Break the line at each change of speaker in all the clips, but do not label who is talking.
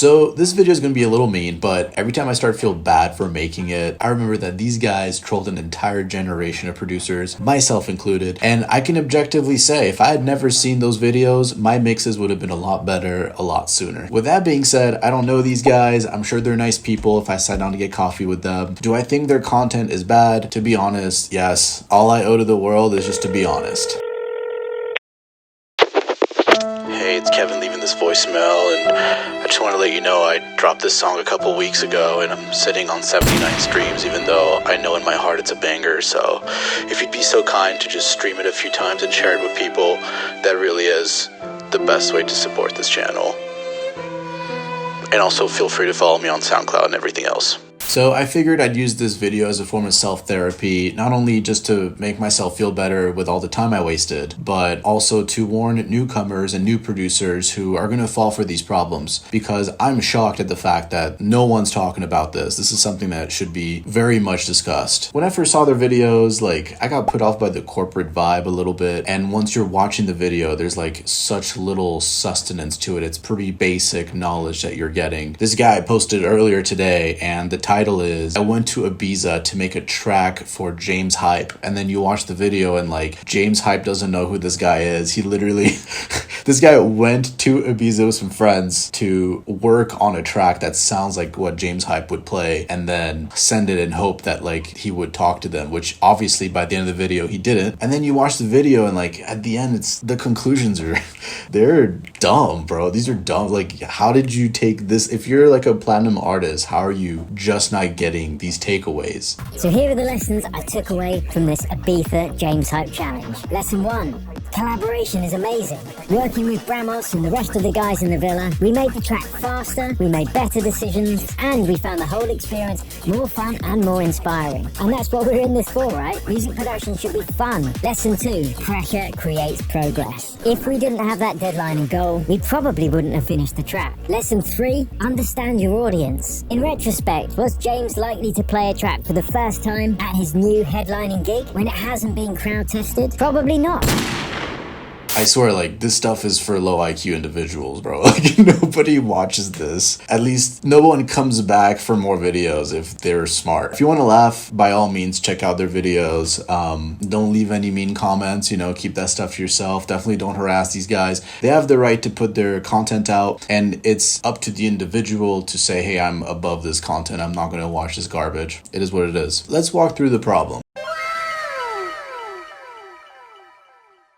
So this video is going to be a little mean, but every time I start to feel bad for making it, I remember that these guys trolled an entire generation of producers, myself included, and I can objectively say if I had never seen those videos, my mixes would have been a lot better a lot sooner. With that being said, I don't know these guys. I'm sure they're nice people if I sat down to get coffee with them. Do I think their content is bad? To be honest, yes. All I owe to the world is just to be honest. Hey, it's Kevin leaving this voicemail, and I just want to let you know I dropped this song a couple weeks ago and I'm sitting on 79 streams, even though I know in my heart it's a banger. So if you'd be so kind to just stream it a few times and share it with people, that really is the best way to support this channel. And also feel free to follow me on SoundCloud and everything else. So I figured I'd use this video as a form of self-therapy, not only just to make myself feel better with all the time I wasted, but also to warn newcomers and new producers who are going to fall for these problems, because I'm shocked at the fact that no one's talking about this. This is something that should be very much discussed. When I first saw their videos, I got put off by the corporate vibe a little bit, and once you're watching the video, there's such little sustenance to it. It's pretty basic knowledge that you're getting. This guy posted earlier today, and the title is, I went to Ibiza to make a track for James Hype. And then you watch the video and James Hype doesn't know who this guy is. He literally, this guy went to Ibiza with some friends to work on a track that sounds like what James Hype would play and then send it and hope that he would talk to them, which obviously by the end of the video he didn't. And then you watch the video and at the end, the conclusions are, they're dumb, bro. These are dumb. How did you take this? If you're a platinum artist, how are you just not getting these takeaways?
So here are the lessons I took away from this Ibiza James Hype challenge. Lesson 1. Collaboration is amazing. Working with Bramos and the rest of the guys in the villa, we made the track faster, we made better decisions, and we found the whole experience more fun and more inspiring. And that's what we're in this for, right? Music production should be fun. Lesson 2. Pressure creates progress. If we didn't have that deadline and goal, we probably wouldn't have finished the track. Lesson 3. Understand your audience. In retrospect, was James likely to play a track for the first time at his new headlining gig when it hasn't been crowd tested? Probably not.
I swear, this stuff is for low IQ individuals, bro. Nobody watches this. At least no one comes back for more videos if they're smart. If you want to laugh, by all means, check out their videos. Don't leave any mean comments, keep that stuff to yourself. Definitely don't harass these guys. They have the right to put their content out, and it's up to the individual to say, hey, I'm above this content. I'm not going to watch this garbage. It is what it is. Let's walk through the problem.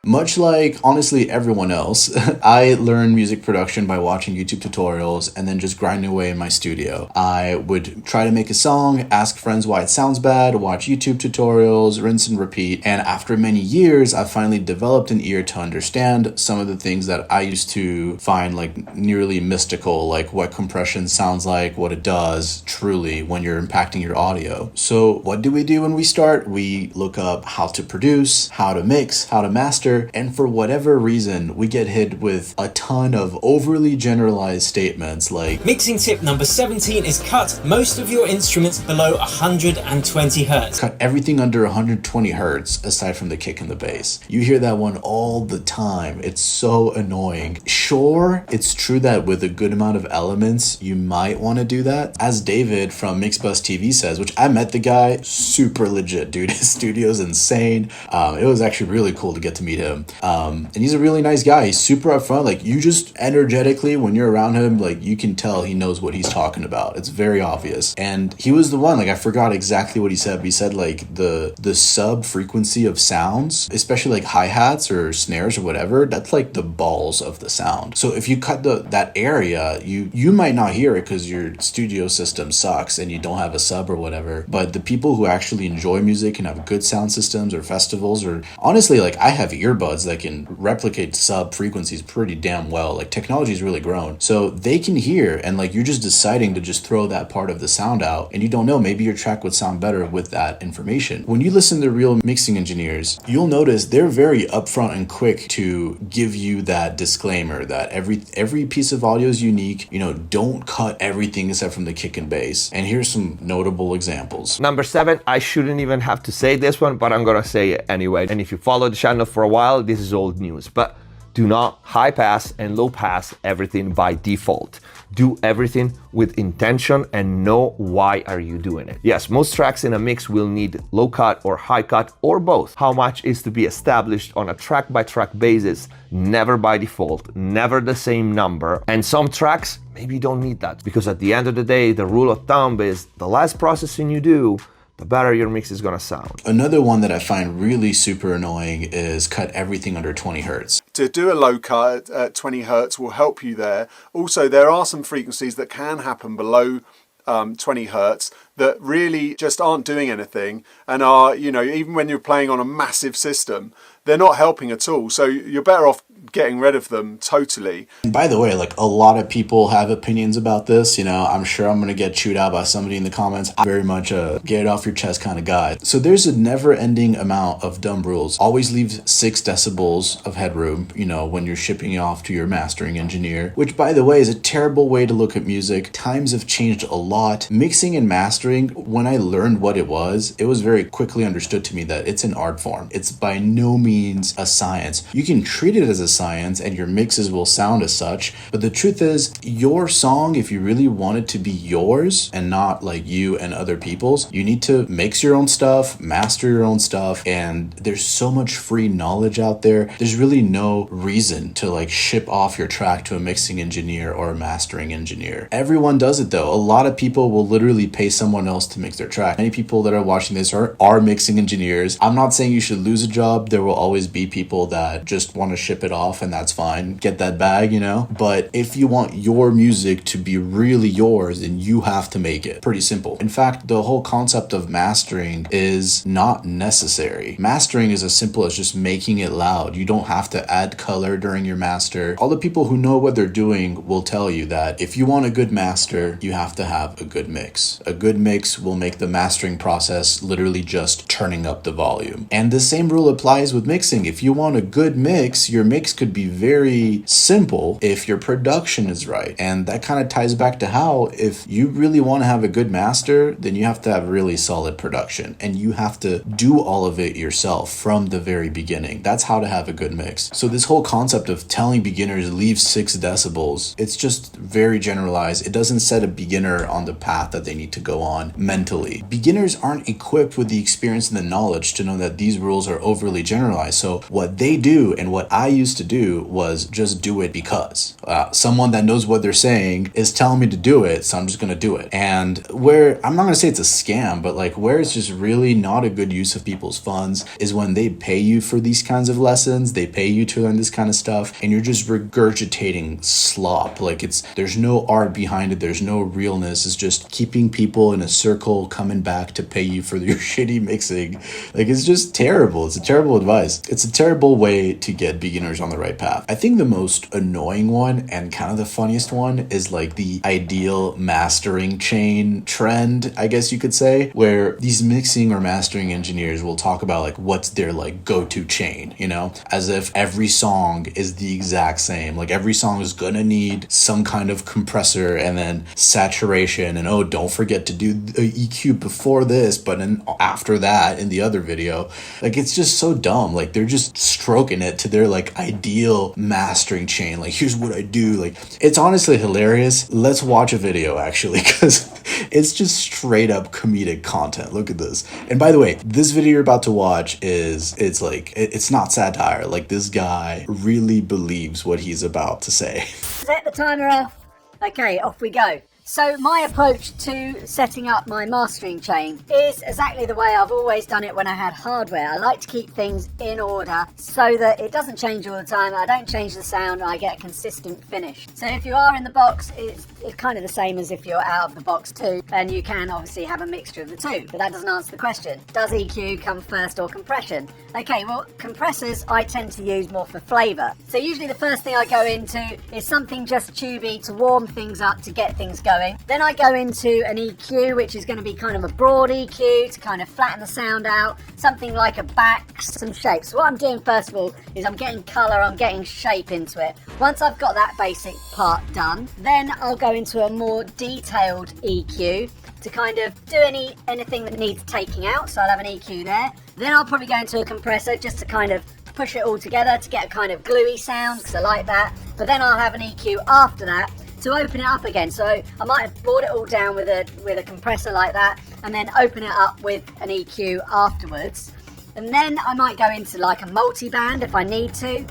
Much like, honestly, everyone else, I learned music production by watching YouTube tutorials and then just grinding away in my studio. I would try to make a song, ask friends why it sounds bad, watch YouTube tutorials, rinse and repeat. And after many years, I finally developed an ear to understand some of the things that I used to find nearly mystical, like what compression sounds like, what it does truly when you're impacting your audio. So what do we do when we start? We look up how to produce, how to mix, how to master. And for whatever reason, we get hit with a ton of overly generalized statements like,
mixing tip number 17 is cut most of your instruments below 120 hertz.
Cut everything under 120 hertz aside from the kick and the bass. You hear that one all the time. It's so annoying. Sure, it's true that with a good amount of elements, you might want to do that. As David from Mixbus TV says, which I met the guy, super legit, dude. His studio's insane. It was actually really cool to get to meet him. And he's a really nice guy. He's super upfront. You just energetically, when you're around him, you can tell he knows what he's talking about. It's very obvious. And he was the one, I forgot exactly what he said, but he said the sub frequency of sounds, especially hi-hats or snares or whatever, that's the balls of the sound. So if you cut that area, you might not hear it because your studio system sucks and you don't have a sub or whatever. But the people who actually enjoy music and have good sound systems or festivals, or honestly, I have earbuds that can replicate sub frequencies pretty damn well. Technology's really grown. So they can hear, and you're just deciding to just throw that part of the sound out, and you don't know, maybe your track would sound better with that information. When you listen to real mixing engineers, you'll notice they're very upfront and quick to give you that disclaimer that every piece of audio is unique. Don't cut everything except from the kick and bass. And here's some notable examples.
Number 7, I shouldn't even have to say this one, but I'm gonna say it anyway. And if you follow the channel for a while, this is old news, but do not high pass and low pass everything by default. Do everything with intention and know why are you doing it. Yes, most tracks in a mix will need low cut or high cut or both. How much is to be established on a track by track basis, never by default, never the same number. And some tracks maybe don't need that, because at the end of the day, the rule of thumb is the less processing you do, the better your mix is gonna sound.
Another one that I find really super annoying is cut everything under 20 hertz.
To do a low cut at 20 hertz will help you there. Also, there are some frequencies that can happen below 20 hertz that really just aren't doing anything and are, you know, even when you're playing on a massive system, they're not helping at all. So you're better off getting rid of them totally.
And by the way, like, a lot of people have opinions about this. You know, I'm sure I'm going to get chewed out by somebody in the comments. I'm very much a get it off your chest kind of guy. So there's a never ending amount of dumb rules. Always leave 6 decibels of headroom, you know, when you're shipping off to your mastering engineer, which, by the way, is a terrible way to look at music. Times have changed a lot. Mixing and mastering, when I learned what it was very quickly understood to me that it's an art form. It's by no means a science. You can treat it as a science and your mixes will sound as such, but the truth is, your song, if you really want it to be yours and not like you and other people's, you need to mix your own stuff, master your own stuff, and there's so much free knowledge out there. There's really no reason to like ship off your track to a mixing engineer or a mastering engineer. Everyone does it though. A lot of people will literally pay someone else to mix their track. Many people that are watching this are mixing engineers. I'm not saying you should lose a job. There will always be people that just want to ship it off, and that's fine. Get that bag, you know? But if you want your music to be really yours, then you have to make it. Pretty simple. In fact, the whole concept of mastering is not necessary. Mastering is as simple as just making it loud. You don't have to add color during your master. All the people who know what they're doing will tell you that if you want a good master, you have to have a good mix. A good mix will make the mastering process literally just turning up the volume. And the same rule applies with mixing. If you want a good mix, your mix could be very simple if your production is right. And that kind of ties back to how, if you really want to have a good master, then you have to have really solid production and you have to do all of it yourself from the very beginning. That's how to have a good mix. So this whole concept of telling beginners leave 6 decibels, it's just very generalized. It doesn't set a beginner on the path that they need to go on mentally. Beginners aren't equipped with the experience and the knowledge to know that these rules are overly generalized. So what they do and what I used to do was just do it because someone that knows what they're saying is telling me to do it, so I'm just going to do it. And where, I'm not going to say it's a scam, but like where it's just really not a good use of people's funds is when they pay you for these kinds of lessons, they pay you to learn this kind of stuff, and you're just regurgitating slop. Like there's no art behind it, there's no realness. It's just keeping people in a circle coming back to pay you for your shitty mixing. Like, it's just terrible. It's a terrible advice. It's a terrible way to get beginners on the right path. I think the most annoying one and kind of the funniest one is like the ideal mastering chain trend, I guess you could say, where these mixing or mastering engineers will talk about like what's their like go-to chain, you know, as if every song is the exact same. Like every song is gonna need some kind of compressor and then saturation, and oh, don't forget to do the EQ before this, but then after that in the other video. Like, it's just so dumb. Like, they're just stroking it to their like ideal mastering chain. Like, here's what I do. Like, it's honestly hilarious. Let's watch a video actually, because it's just straight up comedic content. Look at this. And by the way, this video you're about to watch it's not satire. Like, this guy really believes what he's about to say.
Set the timer off. Okay, off we go. So my approach to setting up my mastering chain is exactly the way I've always done it when I had hardware. I like to keep things in order so that it doesn't change all the time, I don't change the sound, and I get a consistent finish. So if you are in the box, it's kind of the same as if you're out of the box too, and you can obviously have a mixture of the two, but that doesn't answer the question. Does EQ come first or compression? Okay, well, compressors I tend to use more for flavour. So usually the first thing I go into is something just tubey to warm things up, to get things going. Then I go into an EQ, which is going to be kind of a broad EQ to kind of flatten the sound out, something like a back, some shapes. So what I'm doing first of all is I'm getting colour, I'm getting shape into it. Once I've got that basic part done, then I'll go into a more detailed EQ to kind of do anything that needs taking out. So I'll have an EQ there. Then I'll probably go into a compressor just to kind of push it all together to get a kind of gluey sound, because I like that. But then I'll have an EQ after that to open it up again. So I might have brought it all down with a compressor like that, and then open it up with an EQ afterwards. And then I might go into like a multi-band if I need to,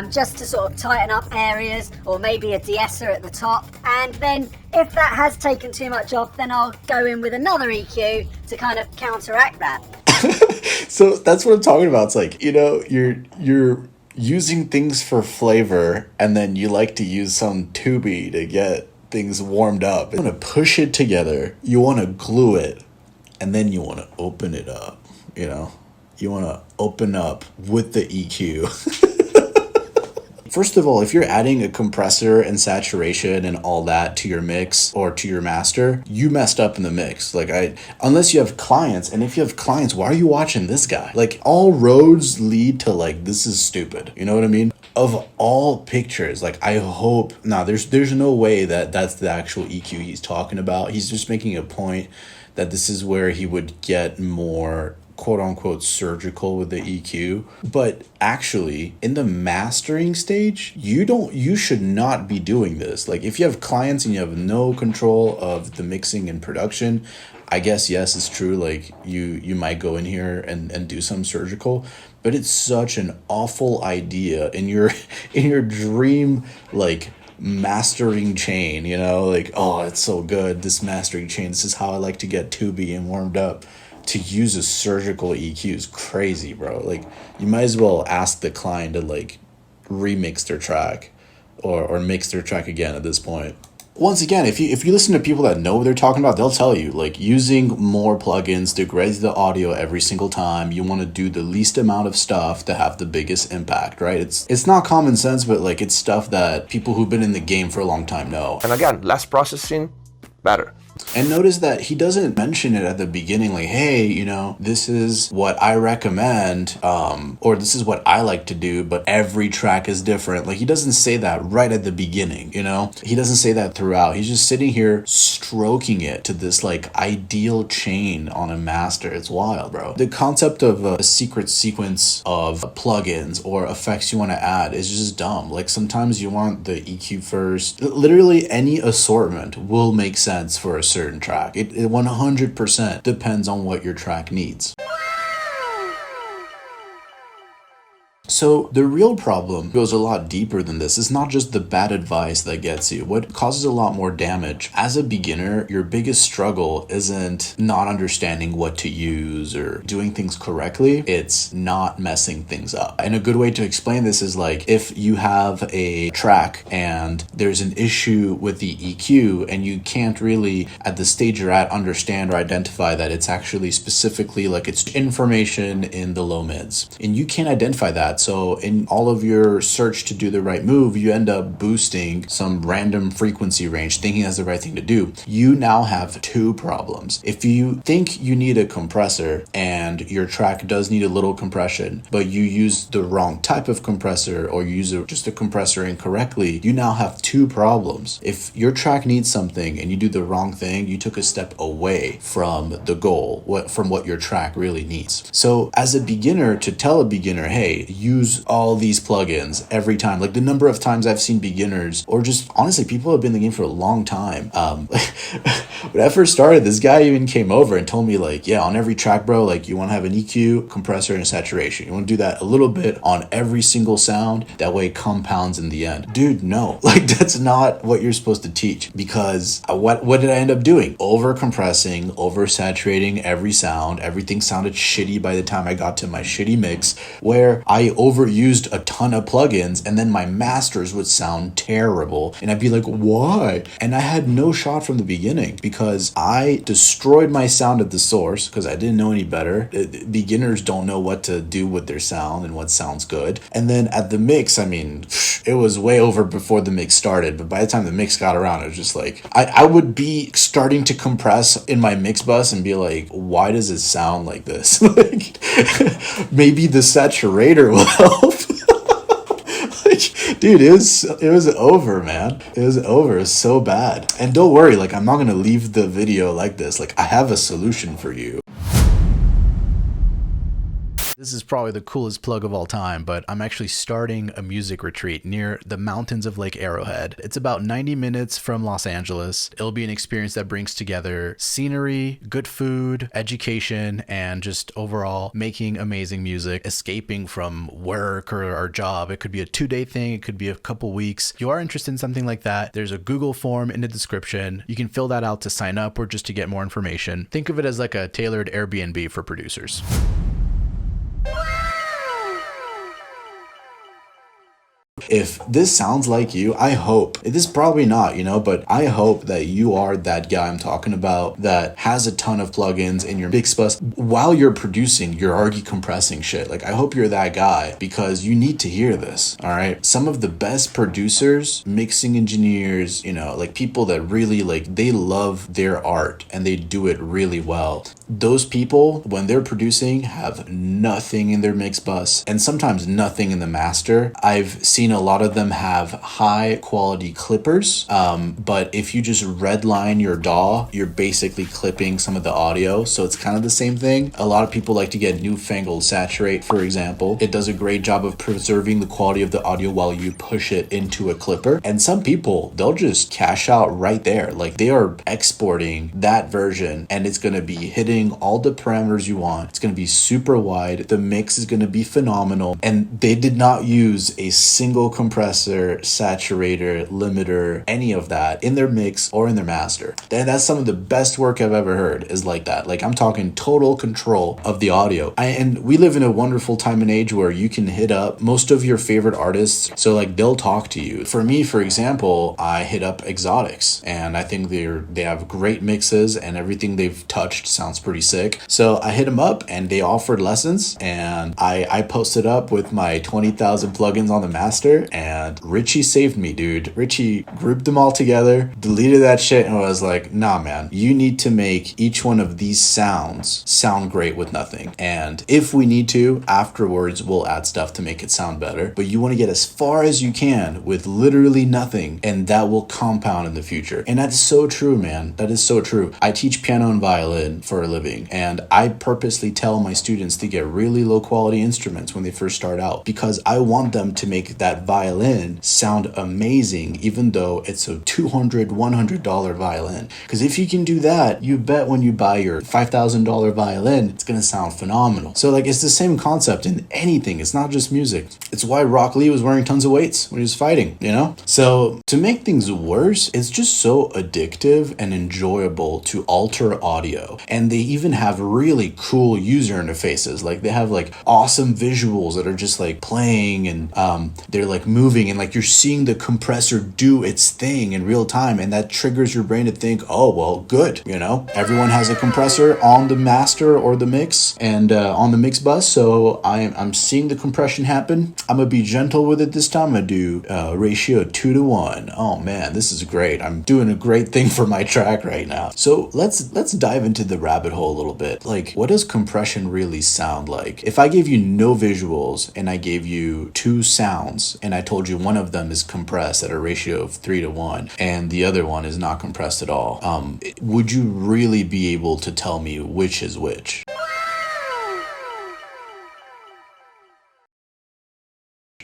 just to sort of tighten up areas, or maybe a de-esser at the top. And then if that has taken too much off, then I'll go in with another EQ to kind of counteract that.
So that's what I'm talking about. It's like, you know, you're using things for flavor, and then you like to use some tubey to get things warmed up. You want to push it together, you want to glue it, and then you want to open it up, you know? You want to open up with the EQ. First of all, if you're adding a compressor and saturation and all that to your mix or to your master, you messed up in the mix. Unless you have clients, and if you have clients, why are you watching this guy? Like, all roads lead to like, this is stupid. You know what I mean? Of all pictures, like, I hope, there's no way that that's the actual EQ he's talking about. He's just making a point that this is where he would get more quote unquote surgical with the EQ. But actually, in the mastering stage, you should not be doing this. Like, if you have clients and you have no control of the mixing and production, I guess, yes, it's true, like you might go in here and do some surgical, but it's such an awful idea in your dream, like, mastering chain, you know, like, oh, it's so good, this mastering chain, this is how I like to get tubey and warmed up. To use a surgical EQ is crazy, bro. Like, you might as well ask the client to like remix their track or mix their track again at this point. Once again, if you listen to people that know what they're talking about, they'll tell you, like, using more plugins to raise the audio every single time, you want to do the least amount of stuff to have the biggest impact, right? It's not common sense, but like, it's stuff that people who've been in the game for a long time know.
And again, less processing, better.
And notice that he doesn't mention it at the beginning, like, hey, you know, this is what I recommend, or this is what I like to do, but every track is different. Like, he doesn't say that right at the beginning, you know? He doesn't say that throughout. He's just sitting here stroking it to this, like, ideal chain on a master. It's wild, bro. The concept of a secret sequence of plugins or effects you want to add is just dumb. Like, sometimes you want the EQ first. Literally any assortment will make sense for a certain track. It 100% depends on what your track needs. So the real problem goes a lot deeper than this. It's not just the bad advice that gets you. What causes a lot more damage, as a beginner, your biggest struggle isn't not understanding what to use or doing things correctly. It's not messing things up. And a good way to explain this is like, if you have a track and there's an issue with the EQ and you can't really, at the stage you're at, understand or identify that it's actually specifically like it's information in the low mids. And you can't identify that. So in all of your search to do the right move, you end up boosting some random frequency range, thinking that's the right thing to do. You now have two problems. If you think you need a compressor and your track does need a little compression, but you use the wrong type of compressor or you use just a compressor incorrectly, you now have two problems. If your track needs something and you do the wrong thing, you took a step away from the goal, from what your track really needs. So as a beginner, to tell a beginner, hey, use all these plugins every time. Like, the number of times I've seen beginners, or just honestly people who have been in the game for a long time. When I first started, this guy even came over and told me, like, yeah, on every track, bro, like, you want to have an EQ, compressor, and a saturation. You want to do that a little bit on every single sound. That way it compounds in the end. Dude, no. Like, that's not what you're supposed to teach. Because what did I end up doing? Over compressing, over saturating every sound. Everything sounded shitty by the time I got to my shitty mix, where I overused a ton of plugins, and then my masters would sound terrible, and I'd be like, why? And I had no shot from the beginning because I destroyed my sound at the source because I didn't know any better. Beginners don't know what to do with their sound and what sounds good. And then at the mix, I mean, it was way over before the mix started, but by the time the mix got around, it was just like, I would be starting to compress in my mix bus and be like, why does it sound like this? Like, maybe the saturator will help. Like, dude, it was over, man. It was over. It was so bad. And don't worry, like, I'm not gonna leave the video like this. Like, I have a solution for you.
This is probably the coolest plug of all time, but I'm actually starting a music retreat near the mountains of Lake Arrowhead. It's about 90 minutes from Los Angeles. It'll be an experience that brings together scenery, good food, education, and just overall making amazing music, escaping from work or our job. It could be a 2-day thing. It could be a couple weeks. If you are interested in something like that, there's a Google form in the description. You can fill that out to sign up or just to get more information. Think of it as like a tailored Airbnb for producers.
If this sounds like you, I hope, this is probably not, but I hope that you are that guy I'm talking about that has a ton of plugins in your mix bus. While you're producing, you're already compressing shit. Like, I hope you're that guy because you need to hear this, all right? Some of the best producers, mixing engineers, like people that really they love their art and they do it really well. Those people, when they're producing, have nothing in their mix bus and sometimes nothing in the master. I've seen a lot of them have high quality clippers, but if you just redline your DAW, you're basically clipping some of the audio, so it's kind of the same thing. A lot of people like to get newfangled saturate, for example. It does a great job of preserving the quality of the audio while you push it into a clipper, and some people, they'll just cash out right there. Like, they are exporting that version and it's going to be hitting all the parameters you want. It's going to be super wide. The mix is going to be phenomenal, and they did not use a single compressor, saturator, limiter, any of that in their mix or in their master. And that's some of the best work I've ever heard is like that. Like, I'm talking total control of the audio. And we live in a wonderful time and age where you can hit up most of your favorite artists. So they'll talk to you. For me, for example, I hit up Exotics and I think they have great mixes and everything they've touched sounds pretty sick. So I hit them up and they offered lessons, and I posted up with my 20,000 plugins on the master, and Richie saved me, dude. Richie grouped them all together, deleted that shit, and was like, nah, man, you need to make each one of these sounds sound great with nothing. And if we need to, afterwards, we'll add stuff to make it sound better. But you want to get as far as you can with literally nothing, and that will compound in the future. And that's so true, man. That is so true. I teach piano and violin for a living, and I purposely tell my students to get really low quality instruments when they first start out because I want them to make that violin sound amazing, even though it's a $200-$100 violin. Because if you can do that, you bet when you buy your $5,000 violin, it's going to sound phenomenal. So it's the same concept in anything. It's not just music. It's why Rock Lee was wearing tons of weights when he was fighting, So to make things worse, it's just so addictive and enjoyable to alter audio. And they even have really cool user interfaces. They have awesome visuals that are just playing, and they're moving, and you're seeing the compressor do its thing in real time, and that triggers your brain to think, oh, well, good, everyone has a compressor on the master or the mix and on the mix bus, so I'm seeing the compression happen. I'm gonna be gentle with it this time. I'm gonna do ratio 2:1. Oh man, this is great. I'm doing a great thing for my track right now. So let's dive into the rabbit hole a little bit. What does compression really sound like? If I gave you no visuals and I gave you two sounds and I told you one of them is compressed at a ratio of 3:1 and the other one is not compressed at all, would you really be able to tell me which is which?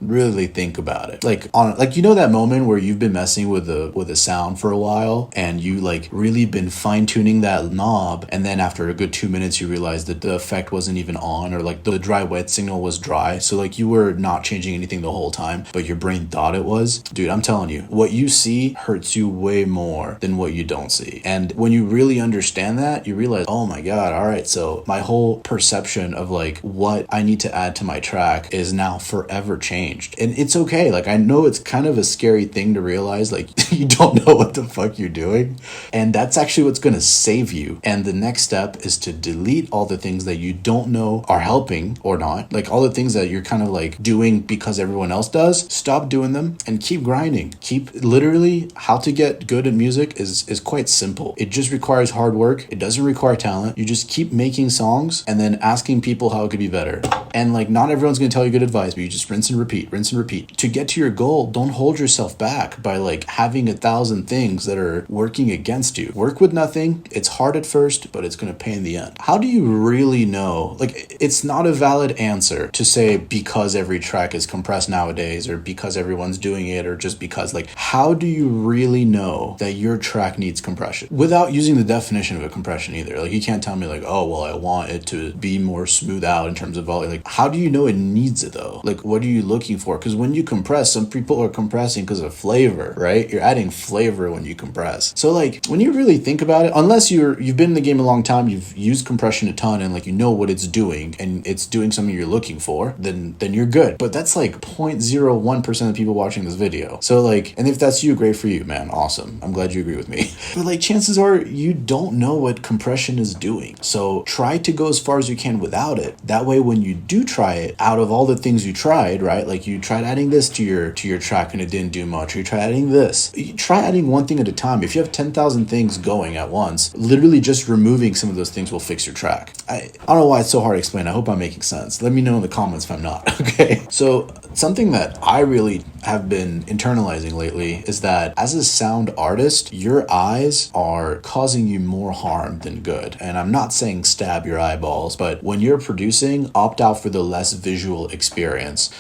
Really think about it. That moment where you've been messing with a sound for a while and you really been fine-tuning that knob, and then after a good 2 minutes you realize that the effect wasn't even on, or the dry wet signal was dry, so you were not changing anything the whole time but your brain thought it was. Dude, I'm telling you, what you see hurts you way more than what you don't see. And when you really understand that, you realize, oh my god, all right, so my whole perception of what I need to add to my track is now forever changed. And it's okay. I know it's kind of a scary thing to realize, you don't know what the fuck you're doing. And that's actually what's going to save you. And the next step is to delete all the things that you don't know are helping or not. All the things that you're kind of doing because everyone else does. Stop doing them and keep grinding. Literally, how to get good at music is quite simple. It just requires hard work. It doesn't require talent. You just keep making songs and then asking people how it could be better. And like, not everyone's gonna tell you good advice, but you just rinse and repeat, rinse and repeat. To get to your goal, don't hold yourself back by like having 1,000 things that are working against you. Work with nothing. It's hard at first, but it's gonna pay in the end. How do you really know? Like, it's not a valid answer to say because every track is compressed nowadays, or because everyone's doing it, or just because. Like, how do you really know that your track needs compression without using the definition of a compression either? Like, you can't tell me like, oh well, I want it to be more smooth out in terms of volume. Like, how do you know it needs it though? Like, what are you looking for? Because when you compress, some people are compressing because of flavor, right? You're adding flavor when you compress. So like, when you really think about it, unless you've been in the game a long time, you've used compression a ton, and like, you know what it's doing, and it's doing something you're looking for, then you're good. But that's like 0.01% of people watching this video. So like, and if that's you, great for you, man. Awesome. I'm glad you agree with me. But like, chances are you don't know what compression is doing. So try to go as far as you can without it. That way, when you do try it, out of all the things you tried, right? Like, you tried adding this to your track and it didn't do much. Or you try adding this. You try adding one thing at a time. If you have 10,000 things going at once, literally just removing some of those things will fix your track. I don't know why it's so hard to explain. I hope I'm making sense. Let me know in the comments if I'm not. Okay. So something that I really have been internalizing lately is that as a sound artist, your eyes are causing you more harm than good. And I'm not saying stab your eyeballs, but when you're producing, opt out for the less visual experience.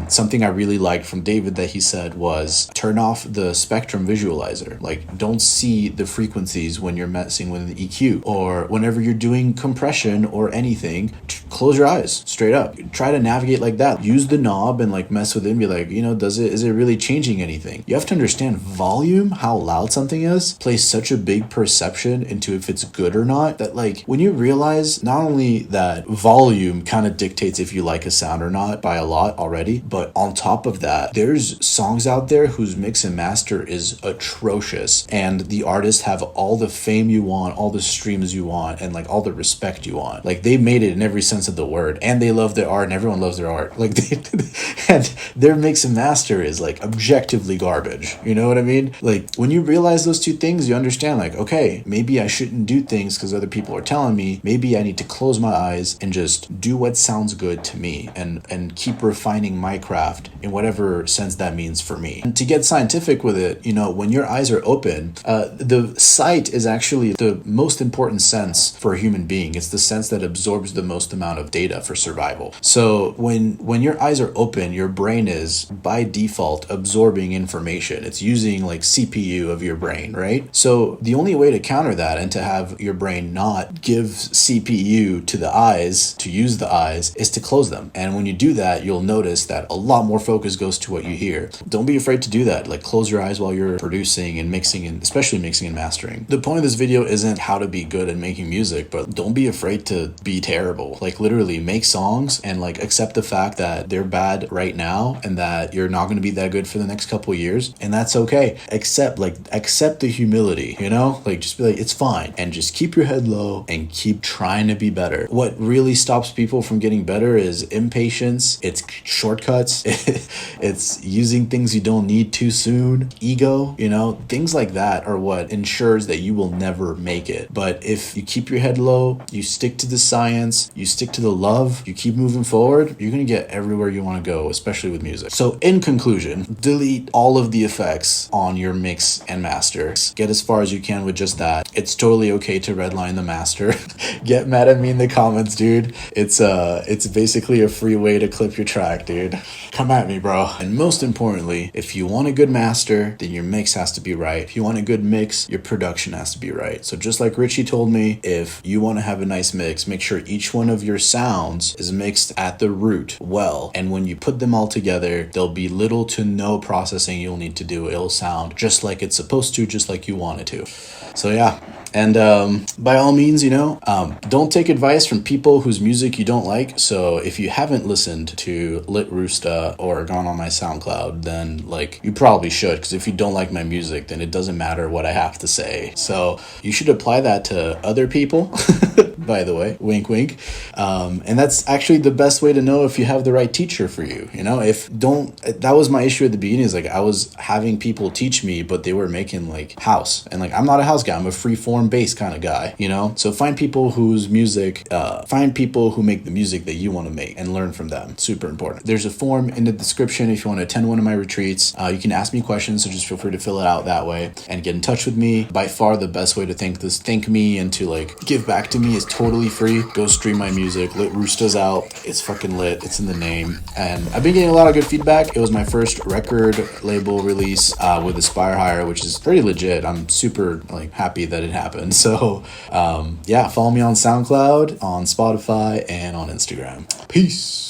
Something I really liked from David that he said was turn off the spectrum visualizer. Like, don't see the frequencies when you're messing with an EQ, or whenever you're doing compression or anything, close your eyes straight up. Try to navigate like that. Use the knob and like mess with it and be like, you know, is it really changing anything? You have to understand volume, how loud something is, plays such a big perception into if it's good or not, that like, when you realize not only that volume kind of dictates if you like a sound or not by a lot already, but on top of that, there's songs out there whose mix and master is atrocious, and the artists have all the fame you want, all the streams you want, and like all the respect you want. Like, they made it in every sense of the word, and they love their art, and everyone loves their art. Like, and their mix and master is like objectively garbage. You know what I mean? Like, when you realize those two things, you understand like, okay, maybe I shouldn't do things because other people are telling me. Maybe I need to close my eyes and just do what sounds good to me, and keep refining my craft in whatever sense that means for me. And to get scientific with it, you know, when your eyes are open, the sight is actually the most important sense for a human being. It's the sense that absorbs the most amount of data for survival. So when your eyes are open, your brain is by default absorbing information. It's using like CPU of your brain, right? So the only way to counter that and to have your brain not give CPU to the eyes, to use the eyes, is to close them. And when you do that, you'll notice that a lot more focus goes to what you hear. Don't be afraid to do that. Like, close your eyes while you're producing and mixing, and especially mixing and mastering. The point of this video isn't how to be good at making music, but don't be afraid to be terrible. Like, literally make songs and like accept the fact that they're bad right now and that you're not going to be that good for the next couple of years, and that's okay. Accept the humility, you know? Like, just be like, it's fine, and just keep your head low and keep trying to be better. What really stops people from getting better is impatience, it's shortcuts, it's using things you don't need too soon, ego, you know? Things like that are what ensures that you will never make it. But if you keep your head low, you stick to the science, you stick to the love, you keep moving forward, you're gonna get everywhere you want to go, especially with music. So in conclusion, delete all of the effects on your mix and master. Get as far as you can with just that. It's totally okay to redline the master. Get mad at me in the comments, dude. It's basically a free way to clip your track, dude. Come at me, bro. And most importantly, if you want a good master, then your mix has to be right. If you want a good mix, your production has to be right. So just like Richie told me, if you want to have a nice mix, make sure each one of your sounds is mixed at the root well. And when you put them all together, there'll be little to no processing you'll need to do. It'll sound just like it's supposed to, just like you want it to. So yeah. And by all means, you know, don't take advice from people whose music you don't like. So if you haven't listened to Lit Roosta or gone on my SoundCloud, then like you probably should, because if you don't like my music, then it doesn't matter what I have to say. So you should apply that to other people. by the way, wink, wink. And that's actually the best way to know if you have the right teacher for you. You know, that was my issue at the beginning, is like I was having people teach me, but they were making like house, and like I'm not a house guy, I'm a free form bass kind of guy, you know. So find people who make the music that you want to make and learn from them. Super important. There's a form in the description if you want to attend one of my retreats. You can ask me questions, so just feel free to fill it out that way and get in touch with me. By far the best way to thank me and to like give back to me is totally free. Go stream my music. Lit Roosta's out. It's fucking lit. It's in the name. And I've been getting a lot of good feedback. It was my first record label release with Aspire Hire, which is pretty legit. I'm super like happy that it happened. So yeah, follow me on SoundCloud, on Spotify, and on Instagram. Peace.